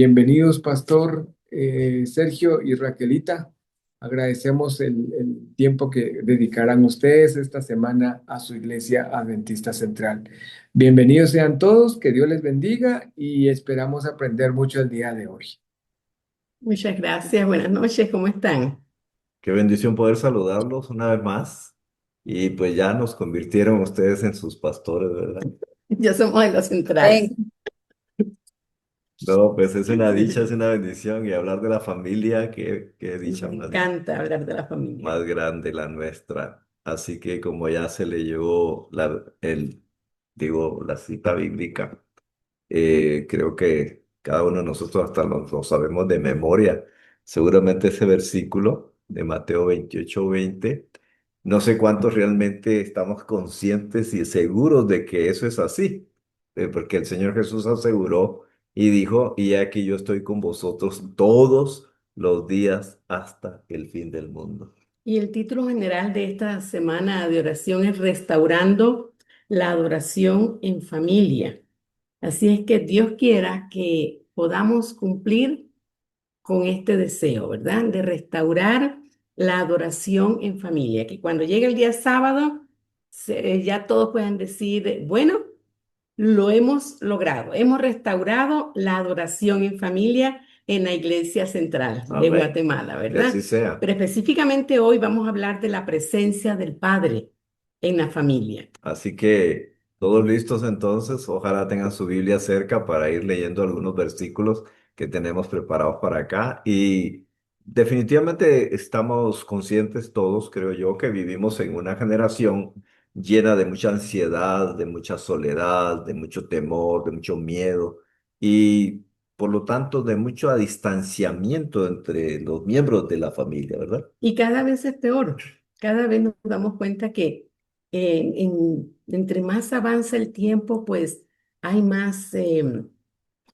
Bienvenidos, Pastor Sergio y Raquelita. Agradecemos el tiempo que dedicarán ustedes esta semana a su iglesia Adventista Central. Bienvenidos sean todos, que Dios les bendiga y esperamos aprender mucho el día de hoy. Muchas gracias, buenas noches, ¿cómo están? Qué bendición poder saludarlos una vez más. Y pues ya nos convirtieron ustedes en sus pastores, ¿verdad? Ya somos de los centrales. Amén. No, pues es una dicha, es una bendición. Y hablar de la familia, qué dicha Me más, encanta hablar de la familia. más grande la nuestra. Así que como ya se leyó la cita bíblica, creo que cada uno de nosotros hasta lo sabemos de memoria. Seguramente ese versículo de Mateo 28:20, no sé cuántos realmente estamos conscientes y seguros de que eso es así, porque el Señor Jesús aseguró y dijo, y aquí yo estoy con vosotros todos los días hasta el fin del mundo. Y el título general de esta semana de oración es Restaurando la adoración en familia. Así es que Dios quiera que podamos cumplir con este deseo, ¿verdad? De restaurar la adoración en familia, que cuando llegue el día sábado, ya todos puedan decir, bueno, lo hemos logrado. Hemos restaurado la adoración en familia en la Iglesia Central de Amén. Guatemala, Que así ¿verdad? sea. Pero específicamente hoy vamos a hablar de la presencia del Padre en la familia. Así que todos listos entonces, ojalá tengan su Biblia cerca para ir leyendo algunos versículos que tenemos preparados para acá. Y definitivamente estamos conscientes todos, creo yo, que vivimos en una generación llena de mucha ansiedad, de mucha soledad, de mucho temor, de mucho miedo y por lo tanto de mucho distanciamiento entre los miembros de la familia, ¿verdad? Y cada vez es peor. Cada vez nos damos cuenta que entre más avanza el tiempo, pues hay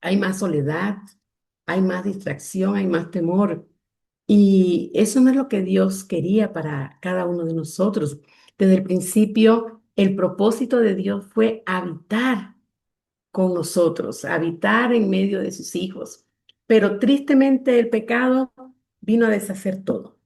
hay más soledad, hay más distracción, hay más temor. Y eso no es lo que Dios quería para cada uno de nosotros. Desde el principio, el propósito de Dios fue habitar con nosotros, habitar en medio de sus hijos. Pero tristemente el pecado vino a deshacer todo.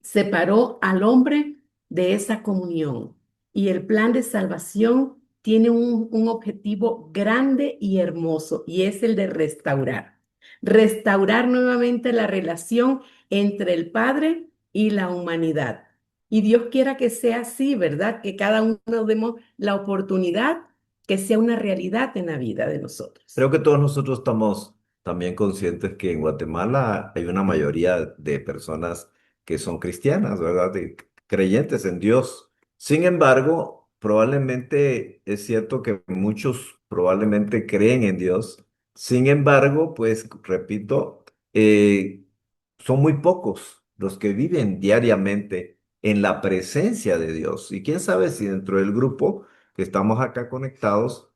Separó al hombre de esa comunión. Y el plan de salvación tiene un objetivo grande y hermoso, y es el de restaurar. Restaurar nuevamente la relación entre el Padre y la humanidad. Y Dios quiera que sea así, ¿verdad? Que cada uno demos la oportunidad que sea una realidad en la vida de nosotros. Creo que todos nosotros estamos también conscientes que en Guatemala hay una mayoría de personas que son cristianas, ¿verdad? De creyentes en Dios. Sin embargo, probablemente es cierto que muchos probablemente creen en Dios. Sin embargo, pues repito, son muy pocos los que viven diariamente en la presencia de Dios. Y quién sabe si dentro del grupo que estamos acá conectados,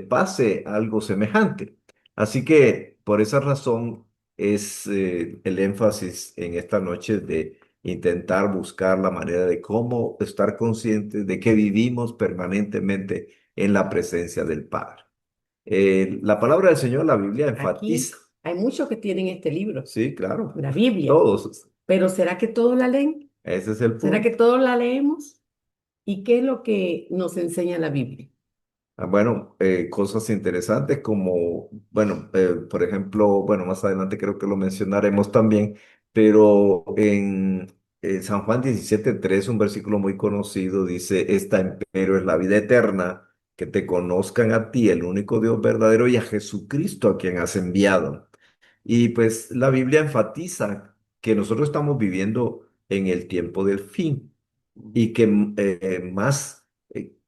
pase algo semejante. Así que por esa razón es el énfasis en esta noche de intentar buscar la manera de cómo estar conscientes de que vivimos permanentemente en la presencia del Padre. La palabra del Señor, la Biblia Aquí enfatiza, hay muchos que tienen este libro, sí, claro, la Biblia, todos, pero ¿será que todos la leen? ese es el ¿Será que punto. todos la leemos? ¿Y qué es lo que nos enseña la Biblia? Bueno, cosas interesantes como, bueno, por ejemplo, bueno, más adelante creo que lo mencionaremos también, pero en San Juan 17:3, un versículo muy conocido, dice, esta empero es la vida eterna, que te conozcan a ti, el único Dios verdadero, y a Jesucristo a quien has enviado. Y pues la Biblia enfatiza que nosotros estamos viviendo en el tiempo del fin y que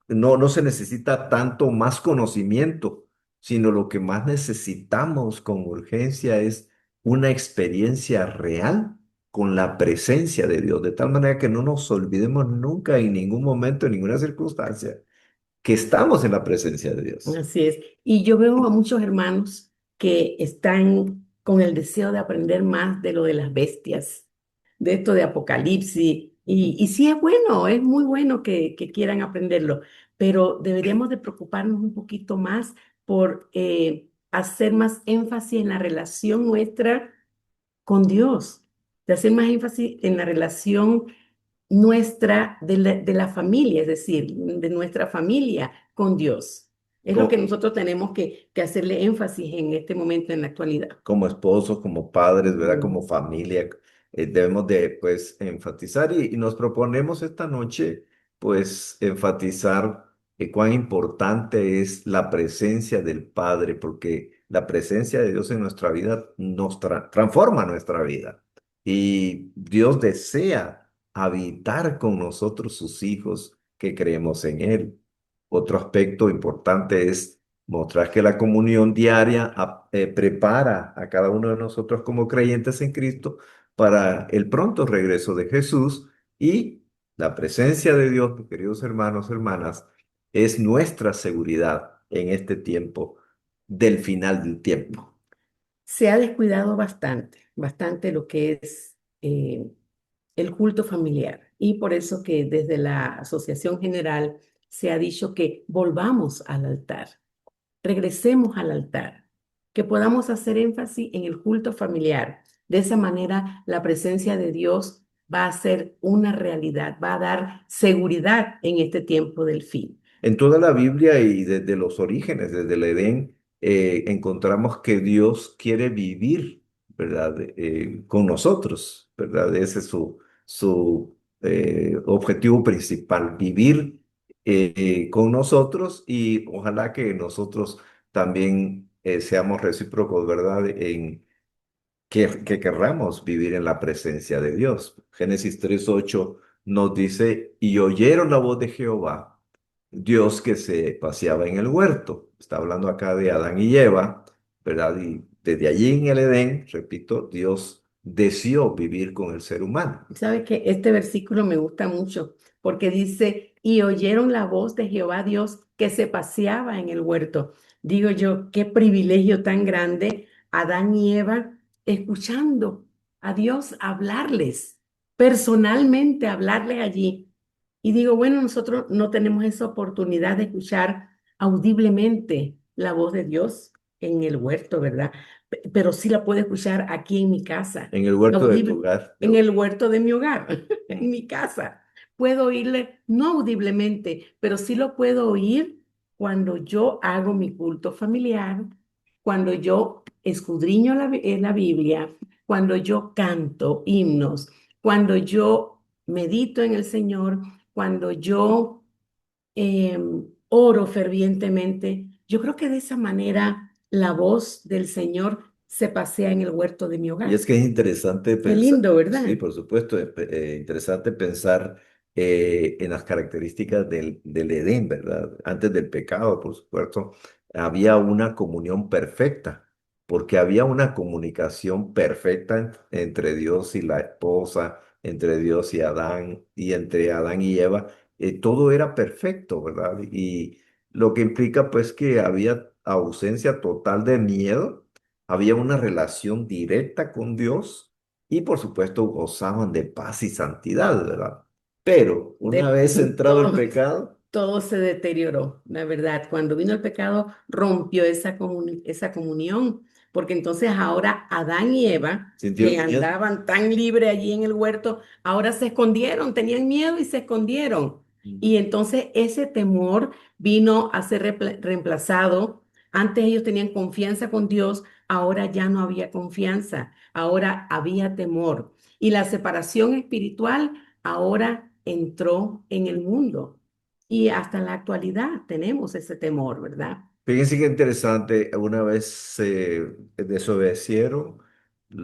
no se necesita tanto más conocimiento, sino lo que más necesitamos con urgencia es una experiencia real con la presencia de Dios, de tal manera que no nos olvidemos nunca en ningún momento, en ninguna circunstancia, que estamos en la presencia de Dios. Así es. Y yo veo a muchos hermanos que están con el deseo de aprender más de lo de las bestias, de esto de Apocalipsis. Y sí es bueno, es muy bueno que quieran aprenderlo, pero deberíamos de preocuparnos un poquito más por hacer más énfasis en la relación nuestra con Dios, de hacer más énfasis en la relación nuestra de la familia, es decir, de nuestra familia con Dios. Es lo que Co- nosotros tenemos que hacerle énfasis en este momento, en la actualidad. Como esposos, como padres, ¿verdad? Mm. Como familia, debemos de, pues, enfatizar y nos proponemos esta noche, pues, enfatizar cuán importante es la presencia del Padre, porque la presencia de Dios en nuestra vida nos transforma nuestra vida y Dios desea habitar con nosotros, sus hijos, que creemos en Él. Otro aspecto importante es mostrar que la comunión diaria prepara a cada uno de nosotros como creyentes en Cristo para el pronto regreso de Jesús y la presencia de Dios, mis queridos hermanos, hermanas, es nuestra seguridad en este tiempo del final del tiempo. Se ha descuidado bastante, bastante lo que es el culto familiar. Y por eso que desde la Asociación General se ha dicho que volvamos al altar, regresemos al altar, que podamos hacer énfasis en el culto familiar. De esa manera, la presencia de Dios va a ser una realidad, va a dar seguridad en este tiempo del fin. En toda la Biblia y desde los orígenes, desde el Edén, encontramos que Dios quiere vivir, ¿verdad? Con nosotros, ¿verdad? Ese es su objetivo principal, vivir con nosotros y ojalá que nosotros también seamos recíprocos, ¿verdad? En que querramos vivir en la presencia de Dios. Génesis 3:8 nos dice, y oyeron la voz de Jehová, Dios que se paseaba en el huerto. Está hablando acá de Adán y Eva, ¿verdad? Y desde allí en el Edén, repito, Dios deseó vivir con el ser humano. ¿Sabe que este versículo me gusta mucho? Porque dice, y oyeron la voz de Jehová Dios que se paseaba en el huerto. Digo yo, qué privilegio tan grande, Adán y Eva escuchando a Dios hablarles, personalmente hablarles allí. Y digo, bueno, nosotros no tenemos esa oportunidad de escuchar audiblemente la voz de Dios en el huerto, ¿verdad? Pero sí la puedo escuchar aquí en mi casa, En el huerto de tu audible, hogar. en el huerto de mi hogar, en Mm. mi casa. Puedo oírle, no audiblemente, pero sí lo puedo oír cuando yo hago mi culto familiar, cuando yo escudriño la Biblia, cuando yo canto himnos, cuando yo medito en el Señor, cuando yo oro fervientemente. Yo creo que de esa manera la voz del Señor se pasea en el huerto de mi Y hogar. es que es interesante Qué pensar, lindo, sí, ¿verdad? por supuesto, interesante pensar en las características del Edén, ¿verdad? Antes del pecado, por supuesto, había una comunión perfecta, porque había una comunicación perfecta entre Dios y la esposa, entre Dios y Adán, y entre Adán y Eva. Todo era perfecto, ¿verdad? Y lo que implica, pues, que había ausencia total de miedo, había una relación directa con Dios y por supuesto gozaban de paz y santidad, ¿verdad? Pero una De vez entrado el todo, pecado, todo se deterioró, la verdad. Cuando vino el pecado, rompió esa comunión, porque entonces ahora Adán y Eva, sintió que miedo. andaban tan libres allí en el huerto, ahora se escondieron, tenían miedo y se escondieron. Y entonces ese temor vino a ser reemplazado. Antes ellos tenían confianza con Dios, ahora ya no había confianza, ahora había temor. Y la separación espiritual ahora entró en el mundo. Y hasta la actualidad tenemos ese temor, ¿verdad? Fíjense qué interesante, una vez se desobedecieron,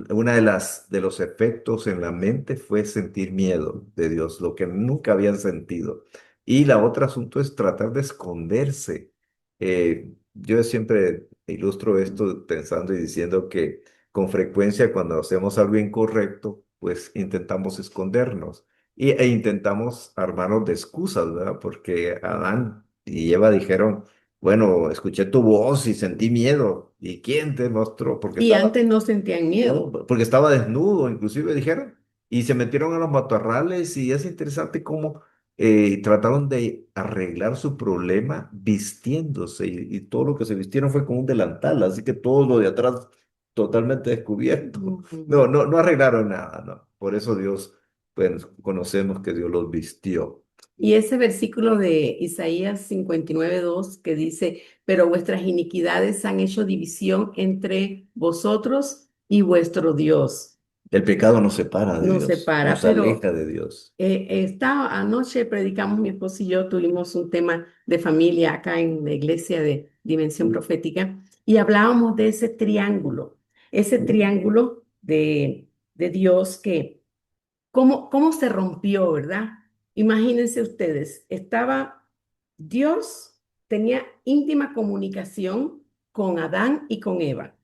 una de los efectos en la mente fue sentir miedo de Dios, lo que nunca habían sentido. Y la otra asunto es tratar de esconderse. Yo siempre ilustro esto pensando y diciendo que con frecuencia cuando hacemos algo incorrecto, pues intentamos escondernos e intentamos armarnos de excusas, ¿verdad? Porque Adán y Eva dijeron, bueno, escuché tu voz y sentí miedo. ¿Y quién te mostró? Y antes no sentían No, miedo. porque estaba desnudo, inclusive dijeron. Y se metieron a los matorrales y es interesante cómo trataron de arreglar su problema vistiéndose y todo lo que se vistieron fue con un delantal, así que todo lo de atrás totalmente descubierto. No, Ujú. no, no arreglaron nada, no. Por eso Dios, pues conocemos que Dios los vistió. Y ese versículo de Isaías 59:2 que dice, pero vuestras iniquidades han hecho división entre vosotros y vuestro Dios. El pecado nos separa de Nos Dios, separa, nos pero aleja de Dios. anoche predicamos, mi esposo y yo tuvimos un tema de familia acá en la iglesia de Dimensión Profética y hablábamos de ese triángulo de Dios que cómo se rompió, ¿verdad? Imagínense ustedes, Dios tenía íntima comunicación con Adán y con Eva.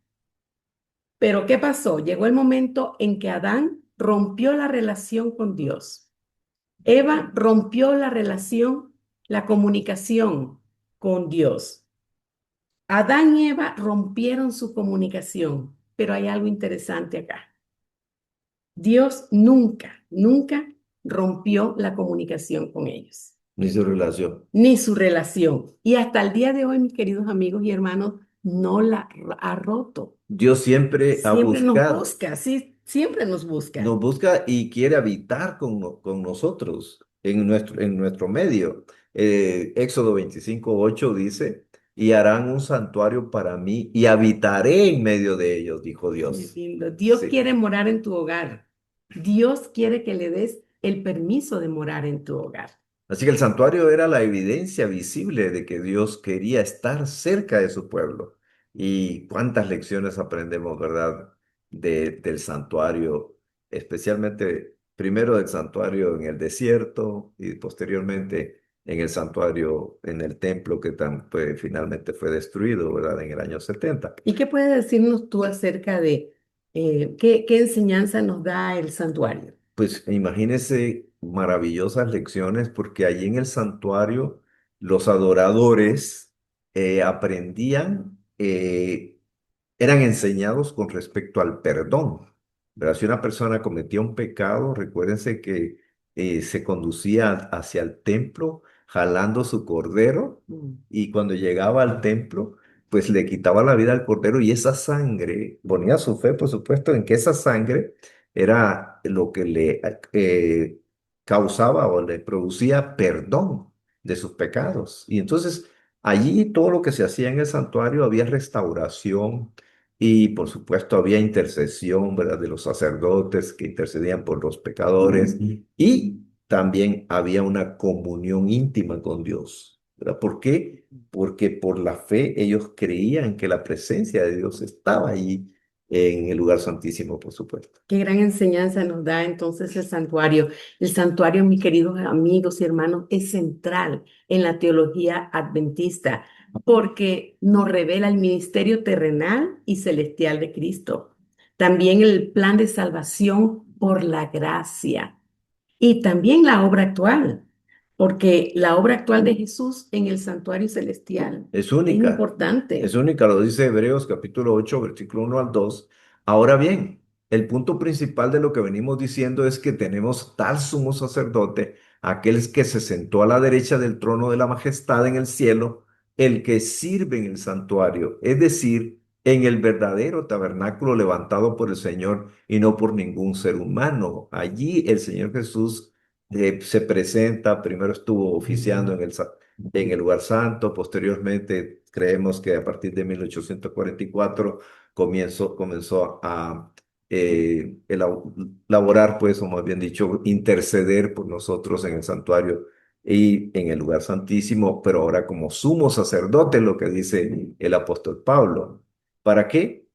Pero ¿qué pasó? Llegó el momento en que Adán rompió la relación con Dios. Eva rompió la relación, la comunicación con Dios. Adán y Eva rompieron su comunicación, pero hay algo interesante acá. Dios nunca rompió la comunicación con ellos, Ni su relación. ni su relación. Y hasta el día de hoy, mis queridos amigos y hermanos, no la ha roto. Dios siempre ha Siempre nos buscado. busca, sí, siempre nos busca. Nos busca y quiere habitar con nosotros en nuestro medio. Éxodo 25:8 dice, y harán un santuario para mí y habitaré en medio de ellos, dijo Qué Dios. lindo. Dios Sí. quiere morar en tu hogar. Dios quiere que le des el permiso de morar en tu hogar. Así que el santuario era la evidencia visible de que Dios quería estar cerca de su pueblo. Y cuántas lecciones aprendemos, ¿verdad? Del santuario, especialmente primero del santuario en el desierto y posteriormente en el santuario en el templo que pues, finalmente fue destruido, ¿verdad? En el año 70. ¿Y qué puedes decirnos tú acerca de qué enseñanza nos da el santuario? Pues imagínese maravillosas lecciones porque allí en el santuario los adoradores aprendían, eran enseñados con respecto al perdón. ¿Verdad? Si una persona cometía un pecado, recuérdense que se conducía hacia el templo jalando su cordero Mm. y cuando llegaba al templo, pues le quitaba la vida al cordero y esa sangre, ponía su fe, por supuesto, en que esa sangre era lo que le causaba o le producía perdón de sus pecados. Y entonces allí todo lo que se hacía en el santuario había restauración y por supuesto había intercesión, ¿verdad? De los sacerdotes que intercedían por los pecadores y también había una comunión íntima con Dios, ¿verdad? ¿Por qué? Porque por la fe ellos creían que la presencia de Dios estaba allí en el lugar santísimo, por supuesto. Qué gran enseñanza nos da entonces el santuario. El santuario, mis queridos amigos y hermanos, es central en la teología adventista porque nos revela el ministerio terrenal y celestial de Cristo. También el plan de salvación por la gracia y también la obra actual, porque la obra actual de Jesús en el santuario celestial Es es única, es importante. única, lo dice Hebreos capítulo 8 versículo 1 al 2. Ahora bien, el punto principal de lo que venimos diciendo es que tenemos tal sumo sacerdote, aquel que se sentó a la derecha del trono de la majestad en el cielo, el que sirve en el santuario, es decir, en el verdadero tabernáculo levantado por el Señor y no por ningún ser humano. Allí el Señor Jesús se presenta, primero estuvo oficiando en el lugar santo. Posteriormente, creemos que a partir de 1844 comenzó a elaborar, pues, o más bien dicho, interceder por nosotros en el santuario y en el lugar santísimo, pero ahora como sumo sacerdote, lo que dice el apóstol Pablo. ¿Para qué?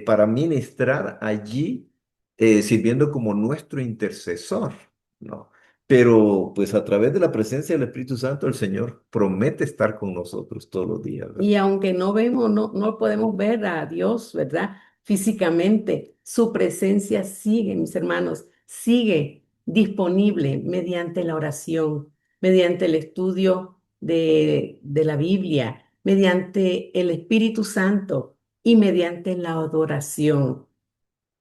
Para ministrar allí, sirviendo como nuestro intercesor, ¿no? Pero pues a través de la presencia del Espíritu Santo, el Señor promete estar con nosotros todos los días, ¿verdad? Y aunque no vemos, no podemos ver a Dios, ¿verdad? Físicamente, su presencia sigue, mis hermanos, sigue disponible mediante la oración, mediante el estudio de la Biblia, mediante el Espíritu Santo y mediante la adoración.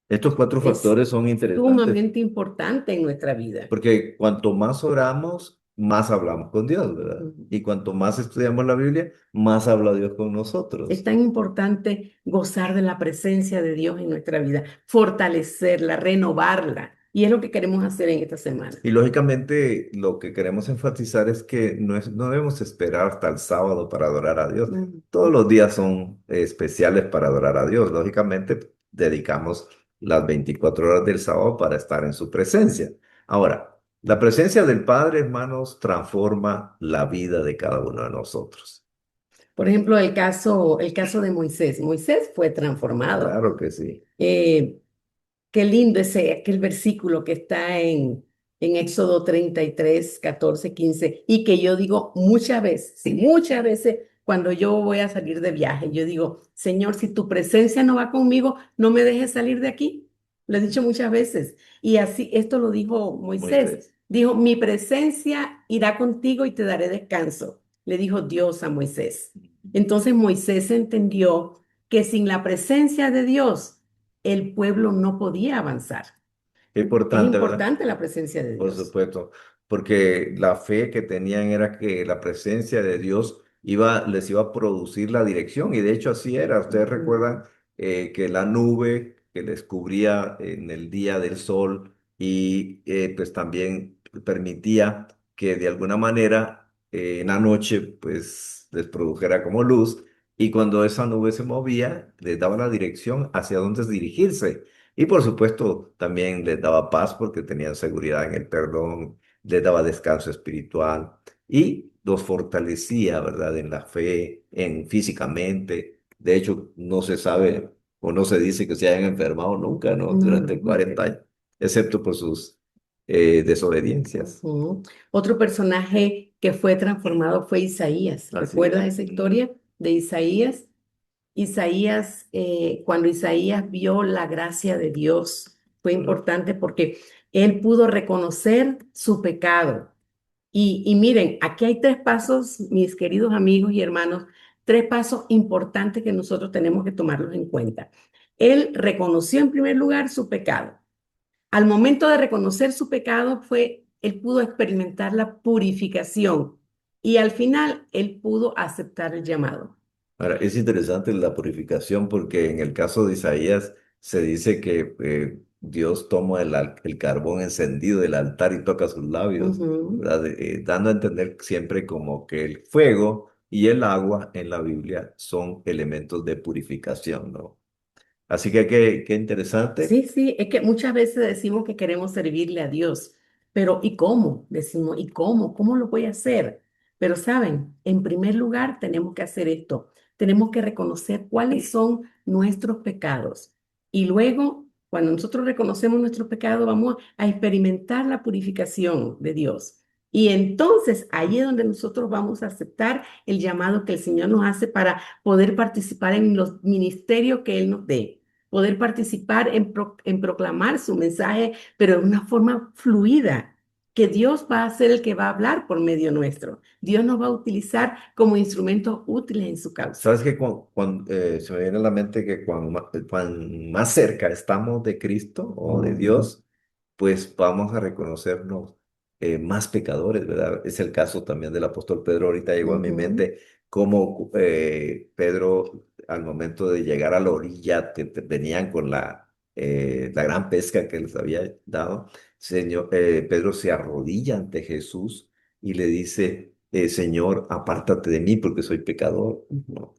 Estos cuatro Es factores son interesantes sumamente importante en nuestra vida. porque cuanto más oramos, más hablamos con Dios, ¿verdad? Ujú. Y cuanto más estudiamos la Biblia, más habla Dios con Es nosotros. tan importante gozar de la presencia de Dios en nuestra vida, fortalecerla, renovarla. Y es lo que queremos hacer en esta semana. Y lógicamente lo que queremos enfatizar es que no debemos esperar hasta el sábado para adorar a Dios. Ujú. Todos los días son especiales para adorar a Dios. Lógicamente dedicamos las 24 horas del sábado para estar en su presencia. Ahora, la presencia del Padre, hermanos, transforma la vida de cada uno de nosotros. Por ejemplo, el caso de Moisés. Moisés fue transformado. Claro que sí. Eh, Qué lindo aquel versículo que está en Éxodo 33 14 15 y que yo digo muchas veces, sí, muchas veces cuando yo voy a salir de viaje, yo digo, Señor, si tu presencia no va conmigo, no me dejes salir de aquí. Lo he dicho muchas veces. Y así, esto lo dijo Moisés. Moisés. Dijo, mi presencia irá contigo y te daré descanso. Le dijo Dios a Moisés. Entonces Moisés entendió que sin la presencia de Dios, el pueblo no podía avanzar. Qué Es importante, ¿verdad? importante la presencia de Por Dios. supuesto, porque la fe que tenían era que la presencia de Dios les iba a producir la dirección, y de hecho así era. Ustedes Ujú. recuerdan que la nube que les cubría en el día del sol y pues también permitía que de alguna manera en la noche pues les produjera como luz, y cuando esa nube se movía les daba la dirección hacia dónde dirigirse. Y por supuesto, también les daba paz porque tenían seguridad en el perdón, les daba descanso espiritual y los fortalecía, ¿verdad? En la fe, en físicamente. De hecho, no se sabe o no se dice que se hayan enfermado nunca, ¿no? No, Durante no. 40 años, excepto por sus desobediencias. Ujú. Otro personaje que fue transformado fue Isaías. Así ¿Recuerdas es. esa historia de Isaías? Isaías, cuando Isaías vio la gracia de Dios, fue importante porque él pudo reconocer su pecado. Y miren, aquí hay tres pasos, mis queridos amigos y hermanos, tres pasos importantes que nosotros tenemos que tomarlos en cuenta. Él reconoció en primer lugar su pecado. Al momento de reconocer su pecado él pudo experimentar la purificación y al final él pudo aceptar el llamado. Ahora, es interesante la purificación porque en el caso de Isaías se dice que Dios toma el carbón encendido del altar y toca sus labios, Ujú. ¿verdad? Dando a entender siempre como que el fuego y el agua en la Biblia son elementos de purificación, ¿no? Así que qué interesante. Sí, sí, es que muchas veces decimos que queremos servirle a Dios, pero ¿y cómo? Decimos, ¿y cómo? ¿Cómo lo voy a hacer? Pero saben, en primer lugar tenemos que hacer esto, tenemos que reconocer cuáles son nuestros pecados y luego, cuando nosotros reconocemos nuestros pecados, vamos a experimentar la purificación de Dios. Y entonces ahí es donde nosotros vamos a aceptar el llamado que el Señor nos hace para poder participar en los ministerios que Él nos dé, poder participar en proclamar su mensaje, pero de una forma fluida, que Dios va a ser el que va a hablar por medio nuestro. Dios nos va a utilizar como instrumentos útiles en su causa. Sabes que se me viene a la mente que cuan más cerca estamos de Cristo o de Dios, pues vamos a reconocernos más pecadores, ¿verdad? Es el caso también del apóstol Pedro. Ahorita llegó a mi Ujú. mente cómo Pedro, al momento de llegar a la orilla, venían con la gran pesca que les había dado. Pedro se arrodilla ante Jesús y le dice, Señor, apártate de mí porque soy pecador, ¿no?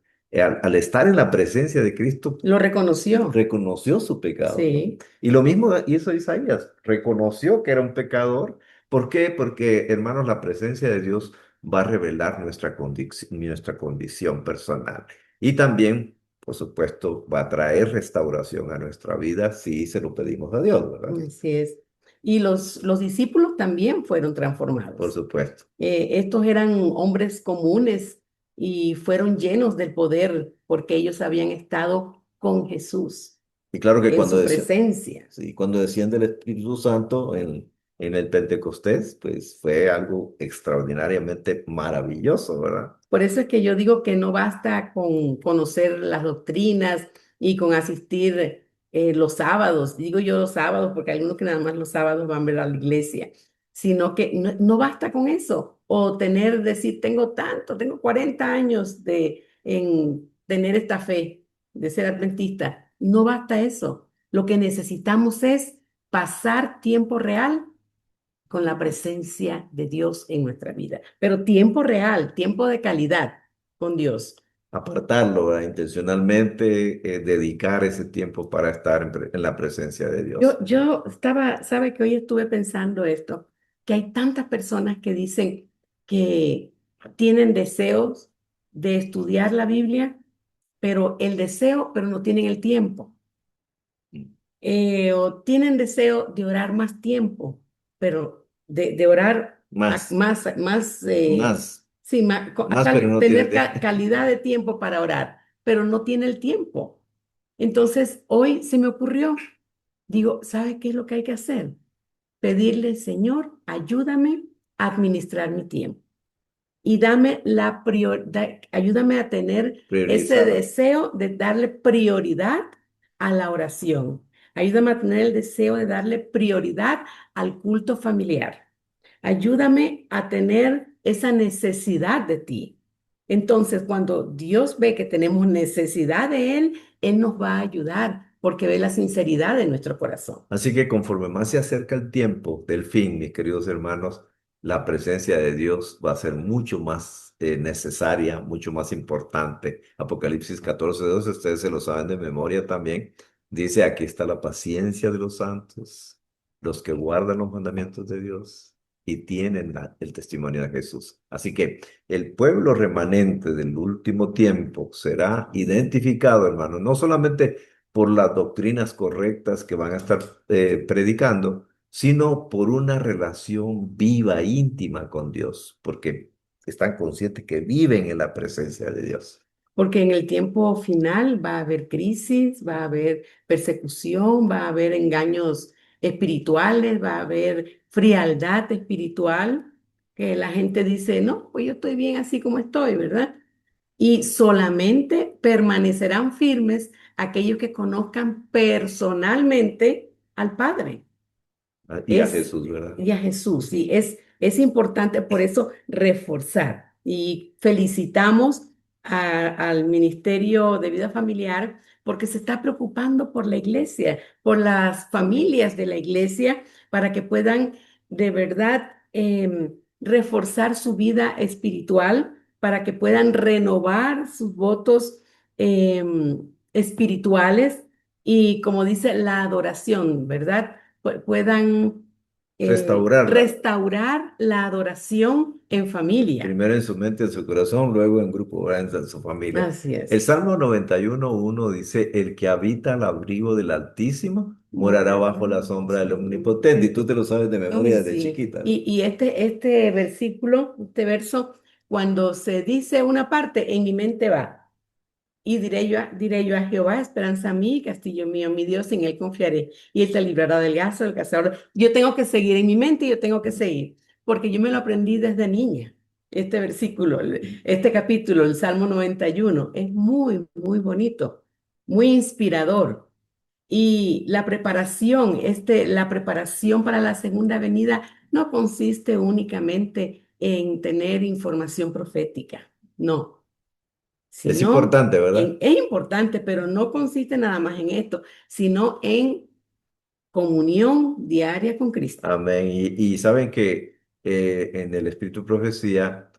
Al estar en la presencia de Cristo, Lo reconoció. reconoció su pecado, ¿no? Sí. Y lo mismo hizo Isaías, reconoció que era un pecador. ¿Por qué? Porque, hermanos, la presencia de Dios va a revelar nuestra condición personal. Y también, por supuesto, va a traer restauración a nuestra vida si se lo pedimos a Dios, ¿verdad? Así es. Y los discípulos también fueron Por transformados. supuesto. Estos eran hombres comunes y fueron llenos del poder porque ellos habían estado con Jesús Y claro que en su presencia. sí, cuando desciende el Espíritu Santo en el Pentecostés, pues fue algo extraordinariamente maravilloso, ¿verdad? Por eso es que yo digo que no basta con conocer las doctrinas y con asistir los sábados. Digo yo los sábados porque hay algunos que nada más los sábados van a ver a la iglesia, sino que no basta con eso. O decir, tengo 40 años en tener esta fe, de ser adventista. No basta eso. Lo que necesitamos es pasar tiempo real con la presencia de Dios en nuestra vida, pero tiempo real, tiempo de calidad con Dios. Apartarlo, ¿verdad? Intencionalmente, dedicar ese tiempo para estar en la presencia de Dios. Sabe que hoy estuve pensando esto, que hay tantas personas que dicen que tienen deseos de estudiar la Biblia, pero no tienen el tiempo. O tienen deseo de orar más tiempo, pero de orar Más, más, sí, pero no tiene tener tiempo. calidad de tiempo para orar, pero no tiene el tiempo. Entonces, hoy se me ocurrió, digo, ¿sabe qué es lo que hay que hacer? Pedirle, Señor, ayúdame a administrar mi tiempo y ayúdame a tener ese Priorizar. deseo de darle prioridad a la oración. Ayúdame a tener el deseo de darle prioridad al culto familiar. Ayúdame a tener esa necesidad de ti. Entonces, cuando Dios ve que tenemos necesidad de Él, Él nos va a ayudar porque ve la sinceridad de nuestro corazón. Así que conforme más se acerca el tiempo del fin, mis queridos hermanos, la presencia de Dios va a ser mucho más necesaria, mucho más importante. Apocalipsis 14:2, ustedes se lo saben de memoria también. Dice, aquí está la paciencia de los santos, los que guardan los mandamientos de Dios y tienen el testimonio de Jesús. Así que el pueblo remanente del último tiempo será identificado, hermano, no solamente por las doctrinas correctas que van a estar predicando, sino por una relación viva, íntima con Dios, porque están conscientes que viven en la presencia de Dios. Porque en el tiempo final va a haber crisis, va a haber persecución, va a haber engaños espirituales, va a haber frialdad espiritual, que la gente dice, no, pues yo estoy bien así como estoy, ¿verdad? Y solamente permanecerán firmes aquellos que conozcan personalmente al Padre. Y a Jesús, ¿verdad? Y a Jesús, sí, es importante por eso reforzar. Y felicitamos al Ministerio de Vida Familiar porque se está preocupando por la iglesia, por las familias de la iglesia, para que puedan de verdad reforzar su vida espiritual, para que puedan renovar sus votos espirituales y, como dice, la adoración, ¿verdad? Puedan Restaurarla. restaurar la adoración en familia. Primero en su mente, en su corazón, luego en grupo, ¿verdad? En su familia. Así El es. Salmo 91:1 dice, el que habita al abrigo del Altísimo morará Morará bajo la bajo la sombra del sombra del Omnipotente. Y tú te lo sabes de Uy, memoria desde sí. chiquita. Y este versículo, este verso, cuando se dice una parte, en mi mente va. Y diré yo a Jehová, esperanza mía, castillo mío, mi Dios, en él confiaré. Y él te librará del lazo del cazador. Yo tengo que seguir en mi mente, yo tengo que seguir, porque yo me lo aprendí desde niña. Este versículo, este capítulo, el Salmo 91, es muy, muy bonito, muy inspirador. Y la preparación para la segunda venida no consiste únicamente en tener información profética, no, Es sino importante, ¿verdad? es importante, pero no consiste nada más en esto, sino en comunión diaria con Cristo. Amén. Y saben que en el Espíritu de Profecía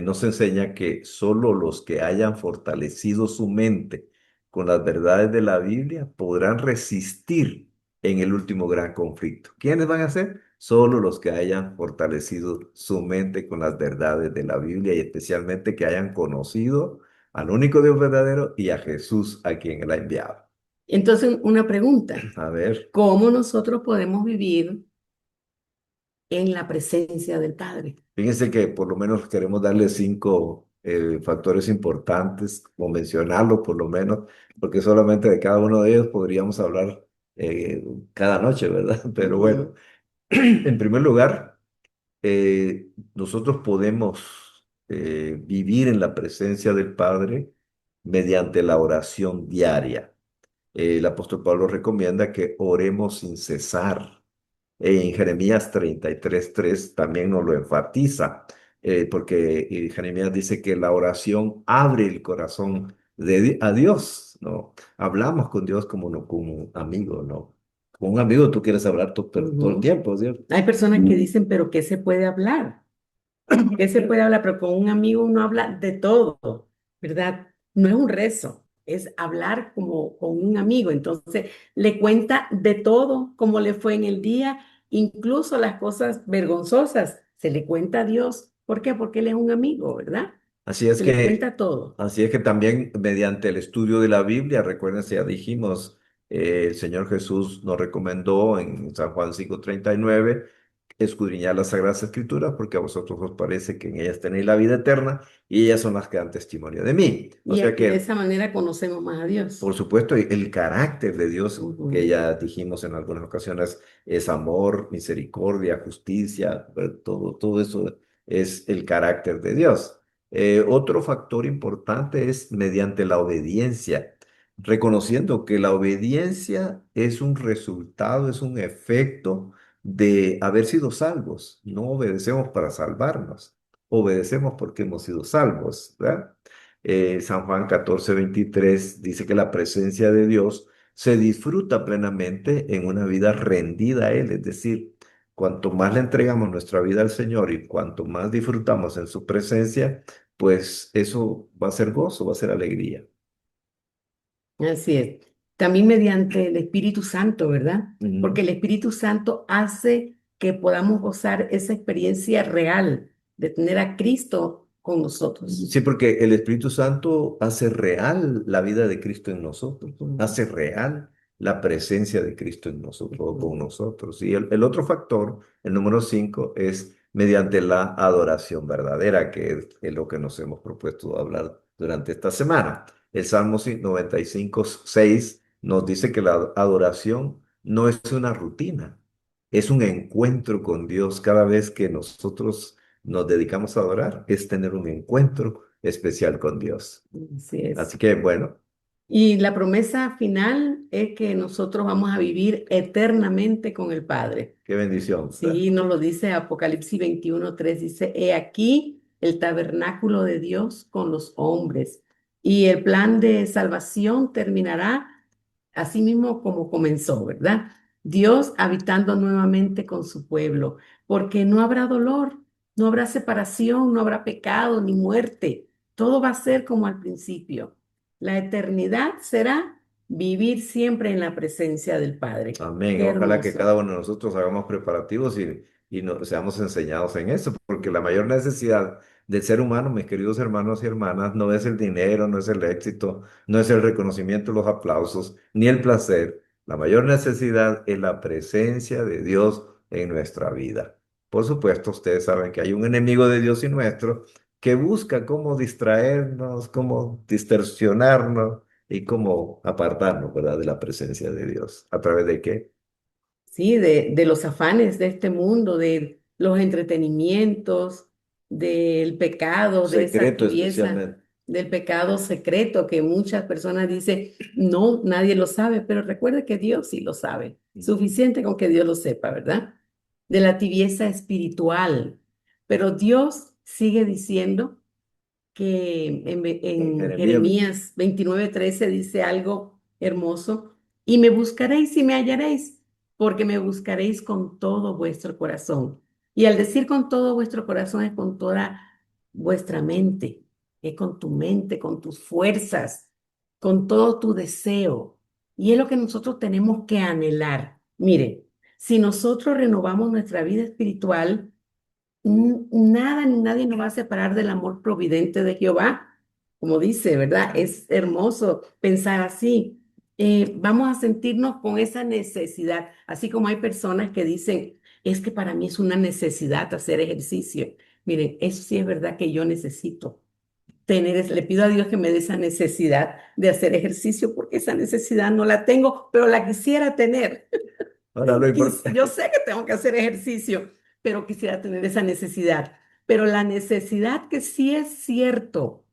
nos enseña que solo los que hayan fortalecido su mente con las verdades de la Biblia podrán resistir en el último gran conflicto. ¿Quiénes van a ser? Solo los que hayan fortalecido su mente con las verdades de la Biblia y especialmente que hayan conocido al único Dios verdadero y a Jesús a quien Él ha enviado. Entonces, una pregunta, A ver. ¿cómo nosotros podemos vivir en la presencia del Padre? Fíjense que por lo menos queremos darle 5 factores importantes, o mencionarlos por lo menos, porque solamente de cada uno de ellos podríamos hablar cada noche, ¿verdad? Pero bueno, Ujú. en primer lugar, nosotros podemos vivir en la presencia del Padre mediante la oración diaria. El apóstol Pablo recomienda que oremos sin cesar. En Jeremías 33:3 también nos lo enfatiza, porque Jeremías dice que la oración abre el corazón a Dios, ¿no? Hablamos con Dios como, no, como un amigo, ¿no? Con un amigo tú quieres hablar pero todo el Ujú. tiempo, ¿cierto? Hay personas que dicen, pero ¿qué se puede hablar? ¿Qué se puede hablar? Pero con un amigo uno habla de todo, ¿verdad? No es un rezo, es hablar como con un amigo. Entonces, le cuenta de todo, cómo le fue en el día, incluso las cosas vergonzosas, se le cuenta a Dios. ¿Por qué? Porque él es un amigo, ¿verdad? Así es Se le que cuenta todo. Así es que también mediante el estudio de la Biblia, recuérdense, ya dijimos, el Señor Jesús nos recomendó en San Juan 5:39 escudriñar las Sagradas Escrituras porque a vosotros os parece que en ellas tenéis la vida eterna y ellas son las que dan testimonio de mí. O sea Y de que, esa manera conocemos más a por Dios. supuesto, el carácter de Dios, que Ujú. ya dijimos en algunas ocasiones, es amor, misericordia, justicia, todo eso es el carácter de Dios. Otro factor importante es mediante la obediencia, reconociendo que la obediencia es un resultado, es un efecto de haber sido salvos. No obedecemos para salvarnos, obedecemos porque hemos sido salvos, ¿verdad? San Juan 14:23 dice que la presencia de Dios se disfruta plenamente en una vida rendida a Él, es decir, cuanto más le entregamos nuestra vida al Señor y cuanto más disfrutamos en su presencia, pues eso va a ser gozo, va a ser alegría. Así es. También mediante el Espíritu Santo, ¿verdad? Porque Ujú. el Espíritu Santo hace que podamos gozar esa experiencia real de tener a Cristo con nosotros. Sí, porque el Espíritu Santo hace real la vida de Cristo en nosotros, Ujú, hace real la presencia de Cristo en nosotros o ujú. con nosotros. Y el otro factor, el número 5, es mediante la adoración verdadera, que es lo que nos hemos propuesto hablar durante esta semana. El Salmo 95:6 nos dice que la adoración no es una rutina, es un encuentro con Dios cada vez que nosotros nos dedicamos a adorar, es tener un encuentro especial con Dios. Así es. Así que bueno, Y la promesa final es que nosotros vamos a vivir eternamente con el Padre. qué bendición, ¿verdad? Sí, nos lo dice Apocalipsis 21:3, dice, he aquí el tabernáculo de Dios con los hombres, y el plan de salvación terminará así mismo como comenzó, ¿verdad? Dios habitando nuevamente con su pueblo, porque no habrá dolor, no habrá separación, no habrá pecado ni muerte, todo va a ser como al principio. La eternidad será vivir siempre en la presencia del Padre. Amén. Qué Ojalá que cada hermoso. uno de nosotros hagamos preparativos y seamos enseñados en eso, porque la mayor necesidad del ser humano, mis queridos hermanos y hermanas, no es el dinero, no es el éxito, no es el reconocimiento, los aplausos, ni el placer. La mayor necesidad es la presencia de Dios en nuestra vida. Por supuesto, ustedes saben que hay un enemigo de Dios y nuestro que busca cómo distraernos, cómo distorsionarnos y cómo apartarnos, ¿verdad?, de la presencia de Dios. ¿A través de qué? Sí, de los afanes de este mundo, de los entretenimientos, del pecado, de esa Secreto tibieza, especialmente. del pecado secreto que muchas personas dicen, no, nadie lo sabe, pero recuerde que Dios sí lo sabe. Suficiente con que Dios lo sepa, ¿verdad? De la tibieza espiritual. Pero Dios sigue diciendo que En en Jeremías, Jeremías 29:13 dice algo hermoso, y me buscaréis y me hallaréis, porque me buscaréis con todo vuestro corazón. Y al decir con todo vuestro corazón es con toda vuestra mente, es con tu mente, con tus fuerzas, con todo tu deseo. Y es lo que nosotros tenemos que anhelar. Mire, si nosotros renovamos nuestra vida espiritual, nada ni nadie nos va a separar del amor providente de Jehová, como dice, ¿verdad? Es hermoso pensar así. Vamos a sentirnos con esa necesidad, así como hay personas que dicen, es que para mí es una necesidad hacer ejercicio. Miren, eso sí es verdad que yo necesito le pido a Dios que me dé esa necesidad de hacer ejercicio, porque esa necesidad no la tengo, pero la quisiera tener. ahora lo importante. Yo sé que tengo que hacer ejercicio, pero quisiera tener esa necesidad. Pero la necesidad que sí es cierto,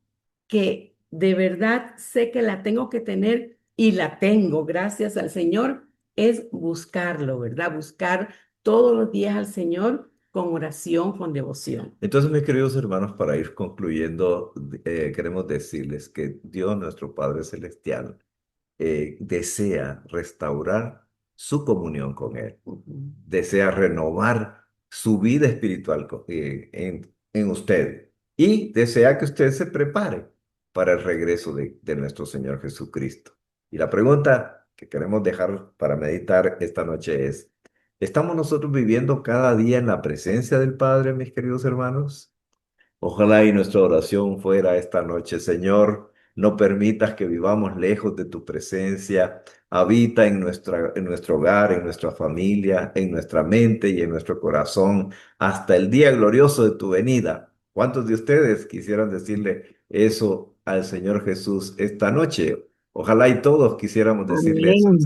que de verdad sé que la tengo que tener y la tengo, gracias al Señor, es buscarlo, ¿verdad? Buscar todos los días al Señor con oración, con devoción. Entonces, mis queridos hermanos, para ir concluyendo, queremos decirles que Dios, nuestro Padre Celestial, desea restaurar su comunión con Él, Ujú. desea renovar su vida espiritual en usted y desea que usted se prepare para el regreso de nuestro Señor Jesucristo. Y la pregunta que queremos dejar para meditar esta noche es, ¿estamos nosotros viviendo cada día en la presencia del Padre, mis queridos hermanos? Ojalá y nuestra oración fuera esta noche, Señor, no permitas que vivamos lejos de tu presencia. Habita en nuestro hogar, en nuestra familia, en nuestra mente y en nuestro corazón hasta el día glorioso de tu venida. ¿Cuántos de ustedes quisieran decirle eso al Señor Jesús esta noche? Ojalá y todos quisiéramos decirle eso. Amén.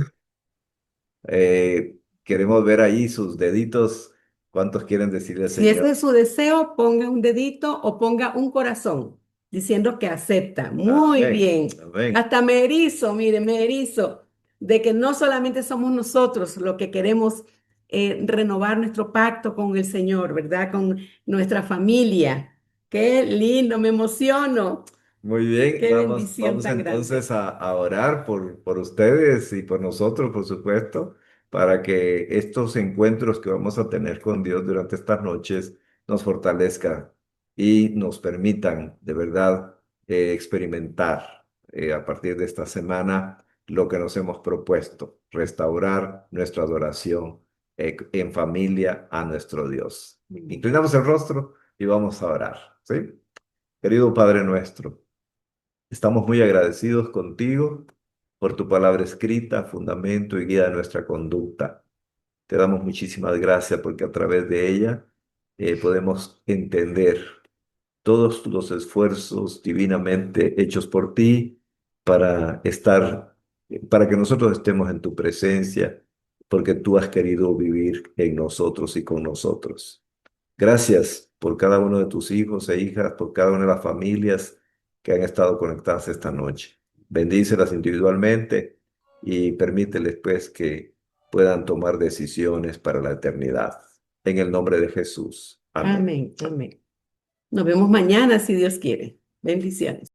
Queremos ver ahí sus deditos. ¿Cuántos quieren decirle al Si ese Señor? es su deseo, ponga un dedito o ponga un corazón diciendo que acepta. Muy Amén. bien. Amén. Hasta me erizo, mire, me erizo de que no solamente somos nosotros los que queremos renovar nuestro pacto con el Señor, ¿verdad? Con nuestra familia. Qué lindo, me emociono. Muy bien, Qué vamos, bendición vamos tan entonces grande. a orar por ustedes y por nosotros, por supuesto, para que estos encuentros que vamos a tener con Dios durante estas noches nos fortalezcan y nos permitan de verdad experimentar a partir de esta semana lo que nos hemos propuesto, restaurar nuestra adoración en familia a nuestro Dios. Inclinamos el rostro y vamos a orar, ¿sí? Querido Padre nuestro. Estamos muy agradecidos contigo por tu palabra escrita, fundamento y guía de nuestra conducta. Te damos muchísimas gracias porque a través de ella podemos entender todos los esfuerzos divinamente hechos por ti para para que nosotros estemos en tu presencia, porque tú has querido vivir en nosotros y con nosotros. Gracias por cada uno de tus hijos e hijas, por cada una de las familias que han estado conectadas esta noche. Bendícelas individualmente y permíteles pues que puedan tomar decisiones para la eternidad. En el nombre de Jesús. Amén. Amén, amén. Nos vemos mañana si Dios quiere. Bendiciones.